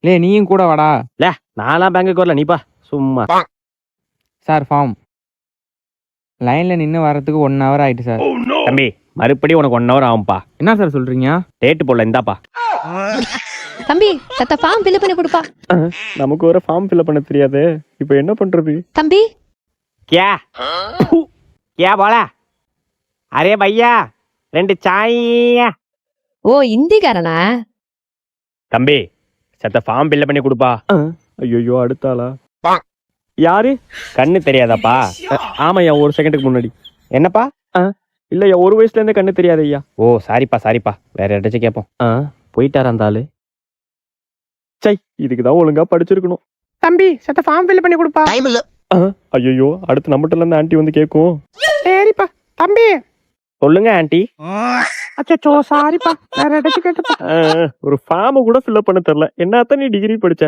லே நீயும் கூட வாடா. லே நான்லாம் பேங்குக்கு வரல, நீப்பா சும்மா. Sir form. லைன்ல நின்று வர்றதுக்கு 1 hour ஆயிட்டு சார். தம்பி மறுபடியும் உனக்கு 1 hour ஆகும்பா. என்ன சார் சொல்றீங்க? டேட்டு போடல, இந்தாப்பா. தம்பி சத்த ஃபார்ம் ஃபில் பண்ணி கொடுப்பா. நமக்கு ஒரு ஃபார்ம் ஃபில் பண்ண தெரியாது, இப்போ என்ன பண்றது? தம்பி क्या क्या बोला? अरे भैया 2 चाय. ஓ இந்திக்காரனா? தம்பி சத்த ஃபார்ம் ஃபில் பண்ணி கொடுப்பா. ஐயோ அடுத்தாளா? யாரு? கண்ணு தெரியாதாப்பா? ஆமாய்யா, 1 செகண்டுக்கு முன்னாடி. என்னப்பா? இல்லையா, 1 வயசுல இருந்தே கண்ணு தெரியாது ஐயா. ஓ சாரிப்பா, வேற யாராச்சும் கேட்போம். போயிட்டாரா அந்த ஆளு? சை, இதுக்கு தான் ஒழுங்கா படிச்சிருக்கணும். தம்பி சத்த ஃபார்ம் ஃபில் பண்ணி கொடுப்பா. டைம் இல்ல. ஐயோ அடுத்து நம்மகிட்ட இருந்து ஆண்டி வந்து கேட்கும். சரிப்பா தம்பி. சொல்லுங்க ஆண்டி. அச்சோ சாரிப்பா, வேற யாராச்சும் கேட்டுப்பா. ஒரு ஃபார்ம் கூட ஃபில் பண்ண தெரியல, என்னத்தான் நீ டிகிரி படிச்ச?